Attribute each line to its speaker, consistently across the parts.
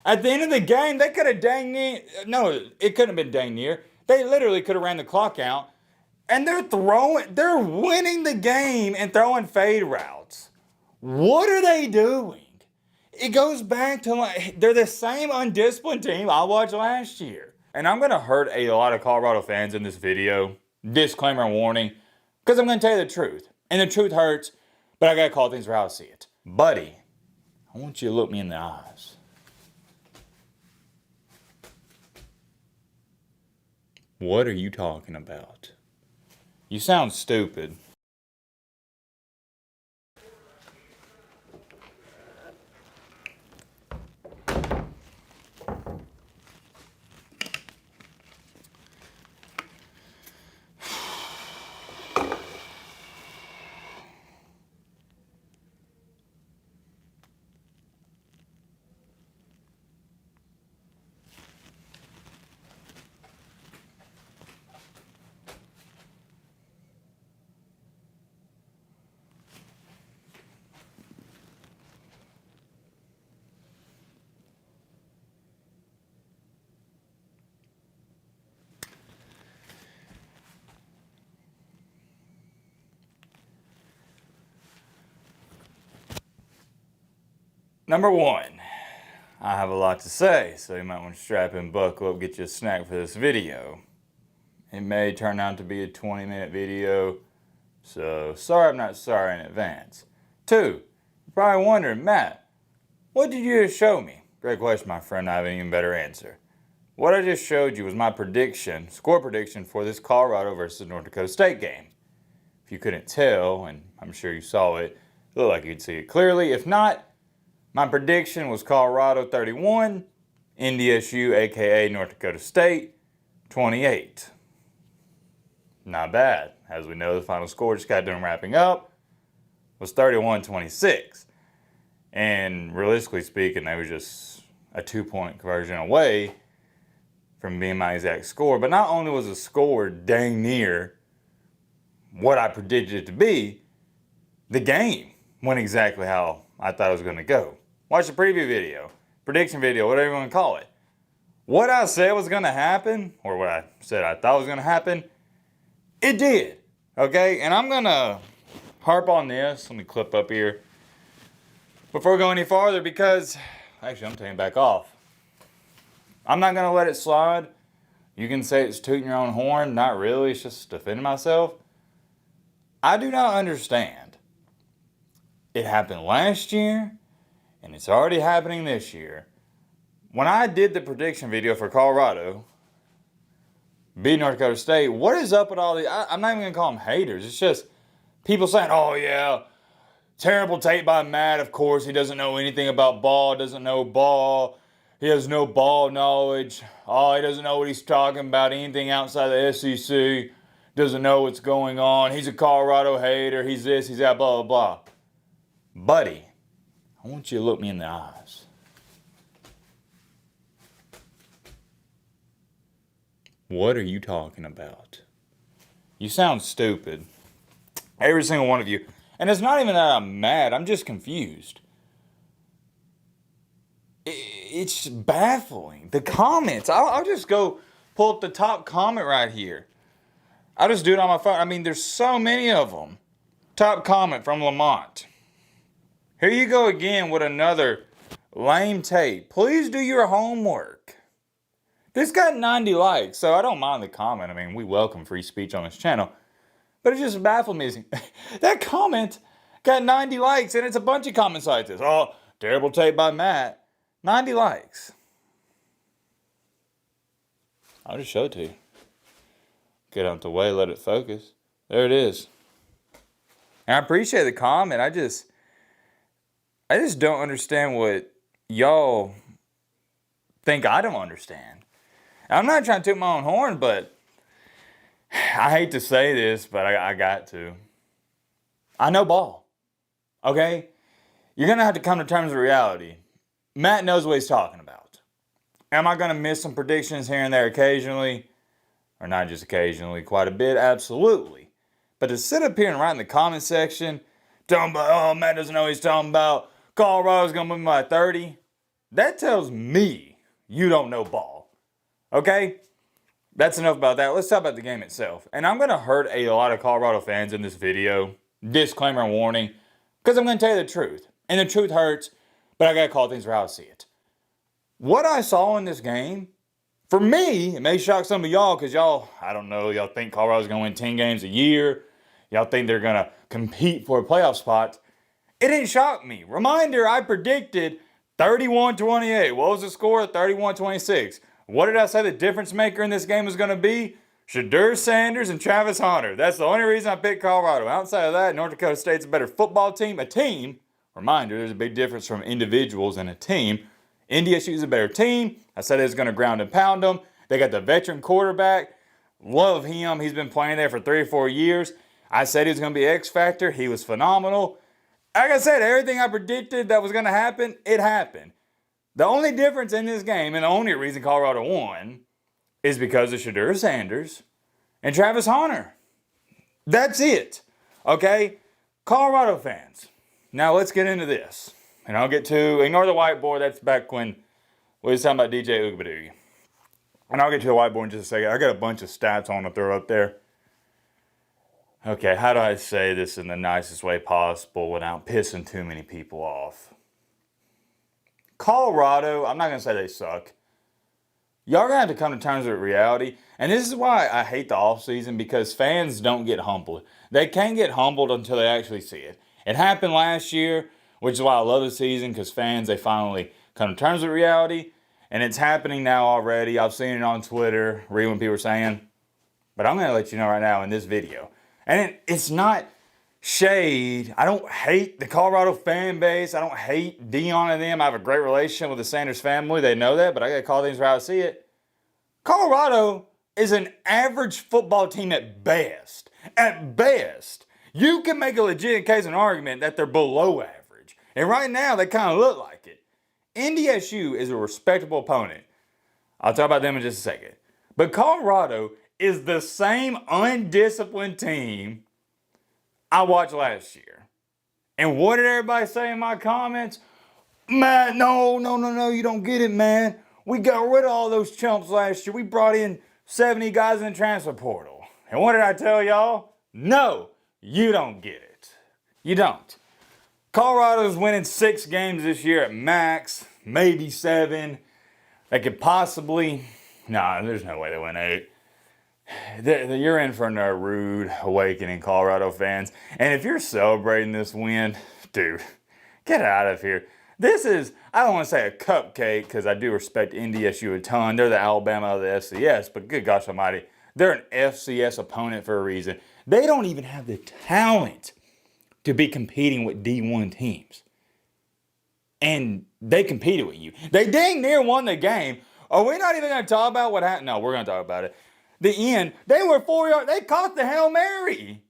Speaker 1: At the end of the game, they could have dang near. No, it couldn't have been dang near. They literally could have ran the clock out. And they're winning the game and throwing fade routes. What are they doing? It goes back to like, they're the same undisciplined team I watched last year. And I'm going to hurt a lot of Colorado fans in this video. Disclaimer and warning. Because I'm going to tell you the truth. And the truth hurts, but I got to call things for how I see it. Buddy, I want you to look me in the eyes. What are you talking about? You sound stupid. Number one, I have a lot to say, so you might want to strap in, buckle up, get you a snack for this video. It may turn out to be a 20-minute video, so sorry I'm not sorry in advance. Two, you're probably wondering, Matt, what did you just show me? Great question, my friend, I have an even better answer. What I just showed you was my prediction, score prediction for this Colorado versus North Dakota State game. If you couldn't tell, and I'm sure you saw it, it looked like you could see it clearly. If not, my prediction was Colorado 31, NDSU, aka North Dakota State, 28. Not bad. As we know, the final score just got done wrapping up was 31-26. And realistically speaking, they were just a 2-point conversion away from being my exact score. But not only was the score dang near what I predicted it to be, the game went exactly how I thought it was going to go. Watch the preview video, prediction video, whatever you want to call it. What I said was going to happen, or what I said I thought was going to happen, it did. Okay, and I'm going to harp on this. Let me clip up here before we go any farther because, actually, I'm taking it back off. I'm not going to let it slide. You can say it's tooting your own horn. Not really. It's just defending myself. I do not understand. It happened last year, and it's already happening this year. When I did the prediction video for Colorado, beat North Dakota State, what is up with all these? I'm not even going to call them haters. It's just people saying, oh yeah, terrible tape by Matt, of course. He doesn't know anything about ball, doesn't know ball. He has no ball knowledge. Oh, he doesn't know what he's talking about, anything outside the SEC. Doesn't know what's going on. He's a Colorado hater. He's this, he's that, blah, blah, blah. Buddy, I want you to look me in the eyes. What are you talking about? You sound stupid. Every single one of you. And it's not even that I'm mad. I'm just confused. It's baffling. The comments. I'll just go pull up the top comment right here. I'll just do it on my phone. I mean, there's so many of them. Top comment from Lamont. Here you go again with another lame tape. Please do your homework. This got 90 likes, so I don't mind the comment. I mean, we welcome free speech on this channel. But it just baffled me. That comment got 90 likes, and it's a bunch of comments like this. Oh, terrible tape by Matt. 90 likes. I'll just show it to you. Get out the way, let it focus. There it is. And I appreciate the comment. I just don't understand what y'all think I don't understand. I'm not trying to toot my own horn, but I hate to say this, but I got to. I know ball. Okay? You're going to have to come to terms with reality. Matt knows what he's talking about. Am I going to miss some predictions here and there occasionally? Or not just occasionally, quite a bit? Absolutely. But to sit up here and write in the comment section, talking about, oh, Matt doesn't know what he's talking about, Colorado's going to win by 30. that tells me you don't know ball. Okay? That's enough about that. Let's talk about the game itself. And I'm going to hurt a lot of Colorado fans in this video. Disclaimer and warning. Because I'm going to tell you the truth. And the truth hurts, but I got to call things for how I see it. What I saw in this game, for me, it may shock some of y'all because y'all, I don't know, y'all think Colorado's going to win 10 games a year. Y'all think they're going to compete for a playoff spot. It didn't shock me. Reminder, I predicted 31-28. What was the score? 31-26. What did I say the difference maker in this game was going to be? Shedeur Sanders and Travis Hunter. That's the only reason I picked Colorado. Outside of that, North Dakota State's a better football team. A team, reminder, there's a big difference from individuals and a team. NDSU's a better team. I said it was going to ground and pound them. They got the veteran quarterback. Love him. He's been playing there for 3 or 4 years. I said he was going to be X Factor. He was phenomenal. Like I said, everything I predicted that was going to happen, it happened. The only difference in this game, and the only reason Colorado won, is because of Shedeur Sanders and Travis Hunter. That's it. Okay? Colorado fans. Now let's get into this. And I'll get to, ignore the whiteboard, that's back when we was talking about DJ Ugabadoo. And I'll get to the whiteboard in just a second. I got a bunch of stats I want to throw up there. Okay, how do I say this in the nicest way possible without pissing too many people off? Colorado, I'm not going to say they suck. Y'all going to have to come to terms with reality. And this is why I hate the offseason, because fans don't get humbled. They can't get humbled until they actually see it. It happened last year, which is why I love the season, because fans, they finally come to terms with reality. And it's happening now already. I've seen it on Twitter, read what people are saying. But I'm going to let you know right now in this video. And it's not shade. I don't hate the Colorado fan base. I don't hate Dion and them. I have a great relationship with the Sanders family. They know that, but I got to call things where I see it. Colorado is an average football team at best. At best. You can make a legit case and argument that they're below average. And right now, they kind of look like it. NDSU is a respectable opponent. I'll talk about them in just a second. But Colorado is the same undisciplined team I watched last year. And what did everybody say in my comments? Matt, no, you don't get it, man. We got rid of all those chumps last year. We brought in 70 guys in the transfer portal. And what did I tell y'all? No, you don't get it. You don't. Colorado's winning 6 games this year at max, maybe 7. They could possibly, there's no way they win 8. You're in for a rude awakening, Colorado fans. And if you're celebrating this win, dude, get out of here. This is, I don't want to say a cupcake, because I do respect NDSU a ton. They're the Alabama of the FCS, but good gosh almighty, they're an FCS opponent for a reason. They don't even have the talent to be competing with D1 teams. And they competed with you. They dang near won the game. Are we not even going to talk about what happened? No, we're going to talk about it. The end, they were 4 yards. They caught the Hail Mary.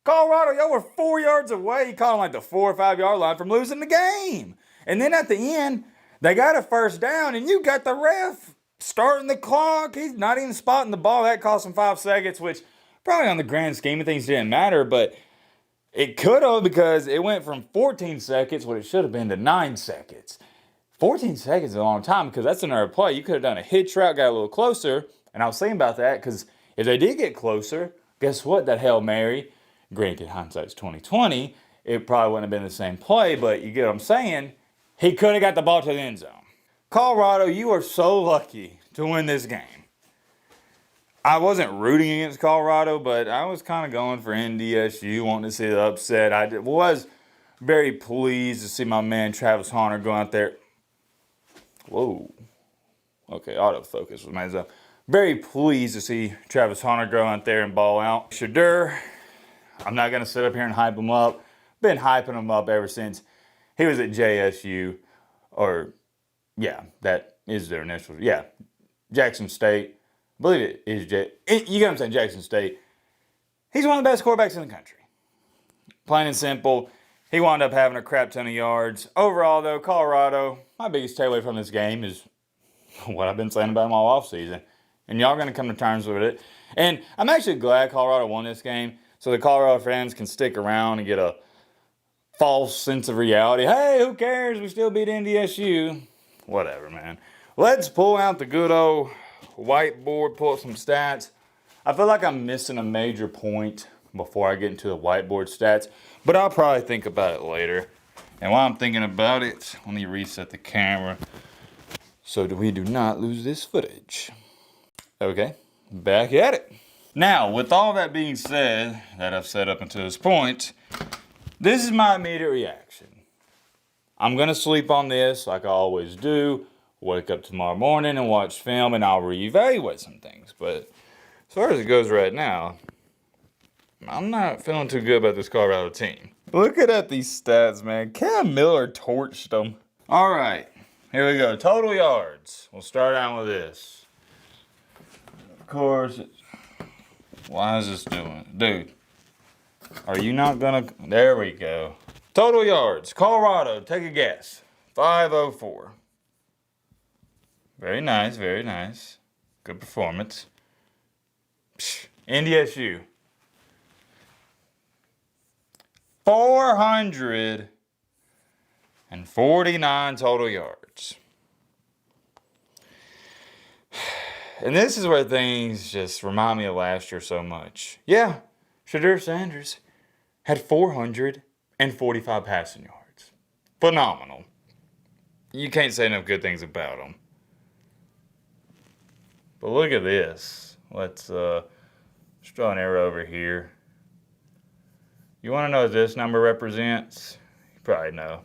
Speaker 1: Colorado, y'all were 4 yards away. You caught them like the 4 or 5 yard line from losing the game. And then at the end, they got a first down, and you got the ref starting the clock. He's not even spotting the ball. That cost him 5 seconds, which probably on the grand scheme of things didn't matter, but it could have, because it went from 14 seconds, what it should have been, to 9 seconds. 14 seconds is a long time, because that's another play. You could have done a hitch route, got a little closer. And I was thinking about that, because if they did get closer, guess what? That Hail Mary, granted hindsight's 2020, it probably wouldn't have been the same play, but you get what I'm saying? He could have got the ball to the end zone. Colorado, you are so lucky to win this game. I wasn't rooting against Colorado, but I was kind of going for NDSU, wanting to see the upset. I was very pleased to see my man Travis Hunter go out there. Whoa. Okay, autofocus was messed up. Very pleased to see Travis Hunter go out there and ball out. Shedeur, I'm not going to sit up here and hype him up. Been hyping him up ever since he was at JSU. Or, yeah, that is their initials. Yeah, Jackson State. I believe it is you get what I'm saying, Jackson State. He's one of the best quarterbacks in the country. Plain and simple. He wound up having a crap ton of yards. Overall, though, Colorado, my biggest takeaway from this game is what I've been saying about them all offseason. And y'all going to come to terms with it. And I'm actually glad Colorado won this game, so the Colorado fans can stick around and get a false sense of reality. Hey, who cares? We still beat NDSU. whatever, man. Let's pull out the good old whiteboard, pull up some stats. I feel like I'm missing a major point before I get into the whiteboard stats, but I'll probably think about it later. And while I'm thinking about it, let me reset the camera so that we do not lose this footage. Okay, back at it. Now, with all that being said, that I've said up until this point, this is my immediate reaction. I'm gonna sleep on this like I always do, wake up tomorrow morning and watch film, and I'll reevaluate some things. But as far as it goes right now, I'm not feeling too good about this Colorado team. Looking at these stats, man, Cam Miller torched them. All right, here we go. Total yards. We'll start out with this. Of course, why is this doing it? Dude, are you not gonna? There we go. Total yards. Colorado, take a guess. 504. Very nice, very nice. Good performance. NDSU. 449 total yards. And this is where things just remind me of last year so much. Yeah, Shedeur Sanders had 445 passing yards. Phenomenal. You can't say enough good things about him. But look at this. Let's draw an arrow over here. You want to know what this number represents? You probably know.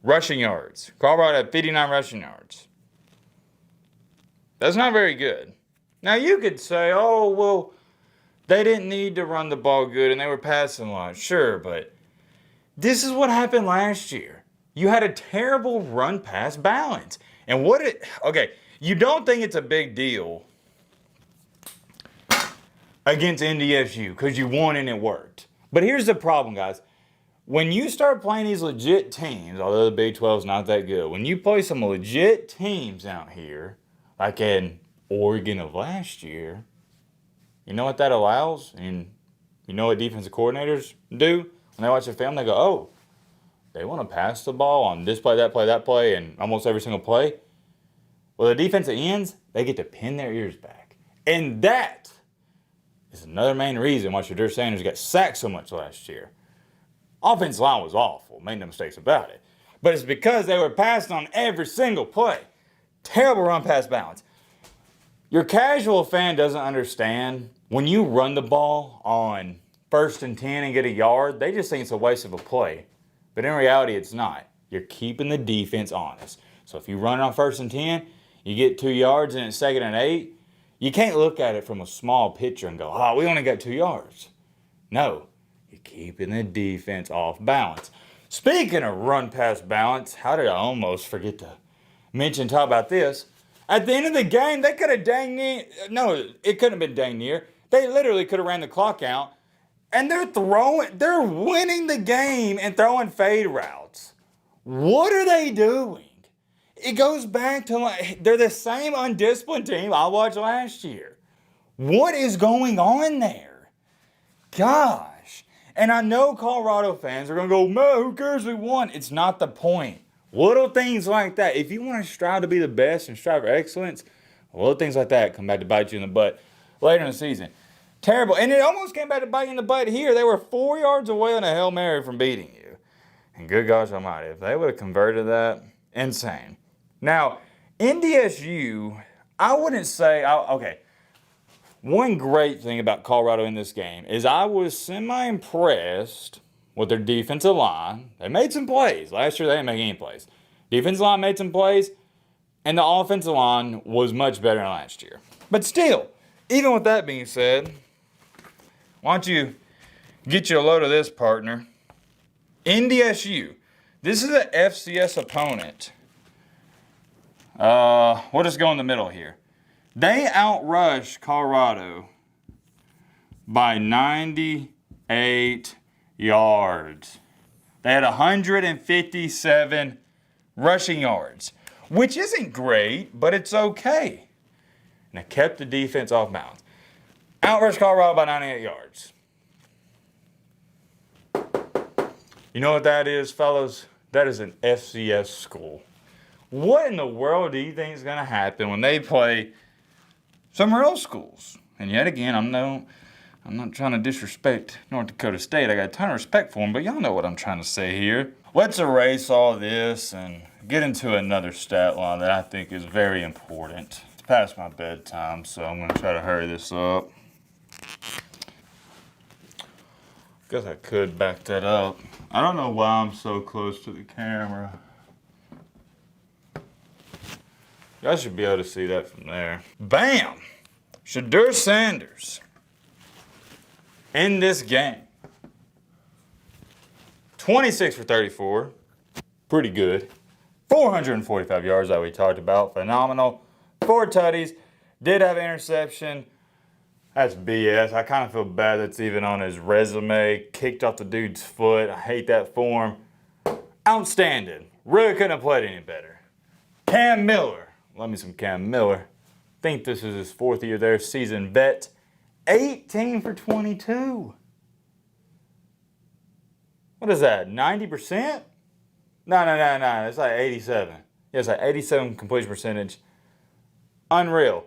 Speaker 1: Rushing yards. Colorado had 59 rushing yards. That's not very good. Now you could say, oh, well, they didn't need to run the ball good and they were passing a lot. Sure, but this is what happened last year. You had a terrible run-pass balance. And okay, you don't think it's a big deal against NDSU because you won and it worked. But here's the problem, guys. When you start playing these legit teams, although the Big 12 is not that good, when you play some legit teams out here, like in Oregon of last year, you know what that allows? And you know what defensive coordinators do? When they watch the film, they go, oh, they want to pass the ball on this play, that play, and almost every single play. Well, the defensive ends, they get to pin their ears back. And that is another main reason why Shedeur Sanders got sacked so much last year. Offensive line was awful, made no mistakes about it. But it's because they were passing on every single play. Terrible run-pass balance. Your casual fan doesn't understand. When you run the ball on 1st and 10 and get a yard, they just think it's a waste of a play. But in reality, it's not. You're keeping the defense honest. So if you run it on 1st and 10, you get 2 yards and it's 2nd and 8, you can't look at it from a small picture and go, oh, we only got 2 yards. No, you're keeping the defense off balance. Speaking of run-pass balance, how did I almost forget to talk about this? At the end of the game, they could have it couldn't have been dang near. They literally could have ran the clock out. And they're winning the game and throwing fade routes. What are they doing? It goes back to they're the same undisciplined team I watched last year. What is going on there? Gosh. And I know Colorado fans are going to go, man, who cares we won? It's not the point. Little things like that. If you want to strive to be the best and strive for excellence, little things like that come back to bite you in the butt later in the season. Terrible. And it almost came back to bite you in the butt here. They were 4 yards away on a Hail Mary from beating you. And good gosh almighty, if they would have converted that, insane. Now, NDSU, I wouldn't say, okay, one great thing about Colorado in this game is I was semi-impressed with their defensive line. They made some plays. Last year, they didn't make any plays. Defensive line made some plays, and the offensive line was much better than last year. But still, even with that being said, why don't you get you a load of this, partner? NDSU. This is an FCS opponent. We'll just go in the middle here. They outrushed Colorado by 98 yards. They had 157 rushing yards, which isn't great, but it's okay. And it kept the defense off balance. Outrushed Colorado by 98 yards. You know what that is, fellas? That is an FCS school. What in the world do you think is going to happen when they play some real schools? And yet again, I'm not trying to disrespect North Dakota State. I got a ton of respect for them, but y'all know what I'm trying to say here. Let's erase all this and get into another stat line that I think is very important. It's past my bedtime, so I'm going to try to hurry this up. Guess I could back that up. I don't know why I'm so close to the camera. Y'all should be able to see that from there. Bam! Shedeur Sanders in this game. 26 for 34. Pretty good. 445 yards that we talked about. Phenomenal. 4 tutties. Did have an interception. That's BS. I kind of feel bad that's even on his resume. Kicked off the dude's foot. I hate that for him. Outstanding. Really couldn't have played any better. Cam Miller. Love me some Cam Miller. Think this is his 4th year there. Seasoned vet. 18 for 22. What is that? 90%? No. It's like 87. Yeah, it's like 87 completion percentage. Unreal.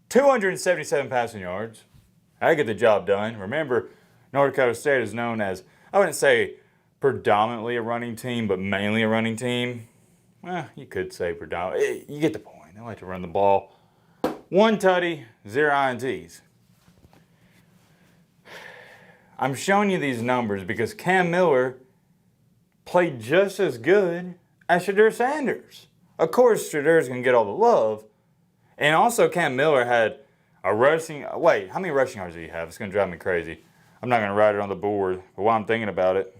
Speaker 1: 277 passing yards. I get the job done. Remember, North Dakota State is known as, I wouldn't say predominantly a running team, but mainly a running team. Well, you could say predominantly. You get the point. They like to run the ball. 1 tutty, 0 INTs. I'm showing you these numbers because Cam Miller played just as good as Shedeur Sanders. Of course, Shedeur's going to get all the love. And also, Cam Miller had a rushing... Wait, how many rushing yards do you have? It's going to drive me crazy. I'm not going to write it on the board, but while I'm thinking about it...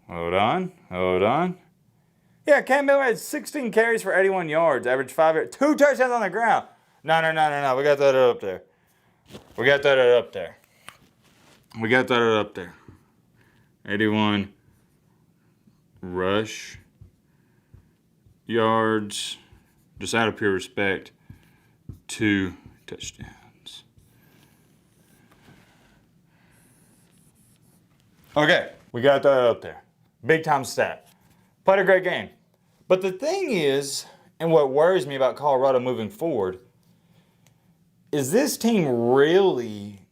Speaker 1: Hold on. Yeah, Cam Miller had 16 carries for 81 yards, average 5 yards, 2 touchdowns on the ground. No. We got that up there. We got that up there. 81 rush yards, just out of pure respect, 2 touchdowns. Okay, we got that up there. Big time stat. Played a great game. But the thing is, and what worries me about Colorado moving forward, is this team really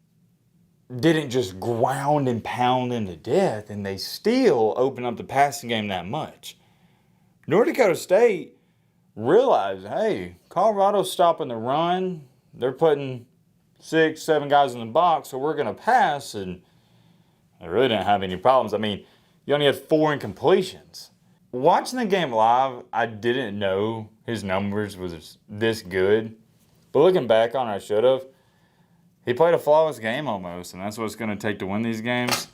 Speaker 1: didn't just ground and pound them to death, and they still open up the passing game that much. North Dakota State realized, hey, Colorado's stopping the run. They're putting 6, 7 guys in the box, so we're going to pass, and they really didn't have any problems. I mean, you only had 4 incompletions. Watching the game live, I didn't know his numbers was this good. But looking back on it, I should have. He played a flawless game almost, and that's what it's going to take to win these games.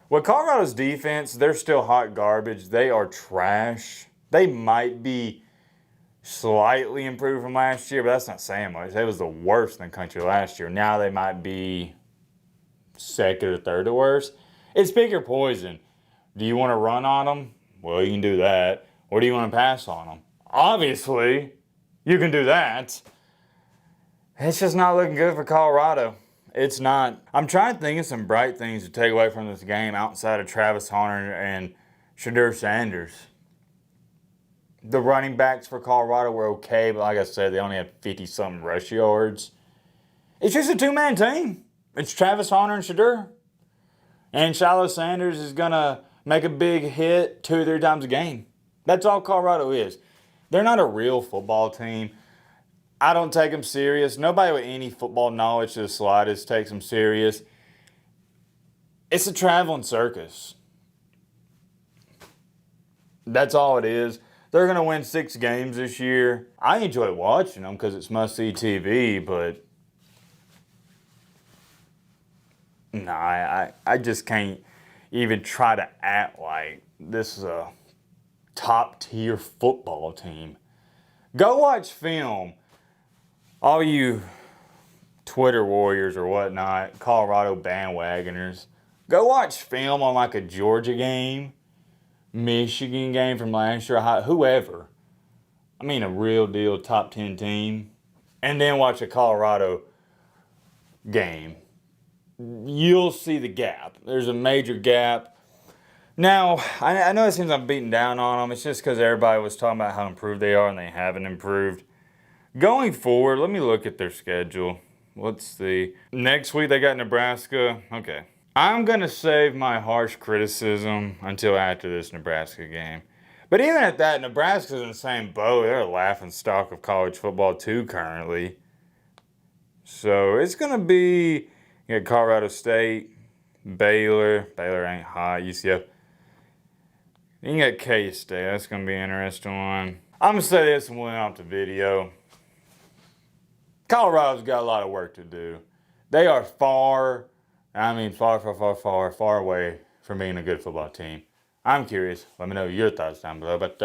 Speaker 1: With Colorado's defense, they're still hot garbage. They are trash. They might be slightly improved from last year, but that's not saying much. They was the worst in the country last year. Now they might be 2nd or 3rd to worst. It's pick your poison. Do you want to run on them? Well, you can do that. Or do you want to pass on them? Obviously, you can do that. It's just not looking good for Colorado. It's not. I'm trying to think of some bright things to take away from this game outside of Travis Hunter and Shedeur Sanders. The running backs for Colorado were okay, but like I said, they only had 50-something rush yards. It's just a 2-man team. It's Travis Hunter and Shedeur. And Shiloh Sanders is going to make a big hit 2 or 3 times a game. That's all Colorado is. They're not a real football team. I don't take them serious. Nobody with any football knowledge to the slightest takes them serious. It's a traveling circus. That's all it is. They're going to win 6 games this year. I enjoy watching them because it's must-see TV, but no, I just can't even try to act like this is a top-tier football team. Go watch film. All you Twitter warriors or whatnot, Colorado bandwagoners, go watch film on like a Georgia game, Michigan game from last year, whoever. I mean a real deal top 10 team. And then watch a Colorado game. You'll see the gap. There's a major gap. Now, I know it seems I'm beating down on them. It's just because everybody was talking about how improved they are and they haven't improved. Going forward, let me look at their schedule. Let's see. Next week, they got Nebraska. Okay. I'm going to save my harsh criticism until after this Nebraska game. But even at that, Nebraska's in the same boat. They're a laughingstock of college football too currently. So it's going to be, you got Colorado State, Baylor. Baylor ain't hot. UCF. You got K-State. That's going to be an interesting one. I'm going to say this and we'll end off the video. Colorado's got a lot of work to do. They are far away from being a good football team. I'm curious. Let me know your thoughts down below. But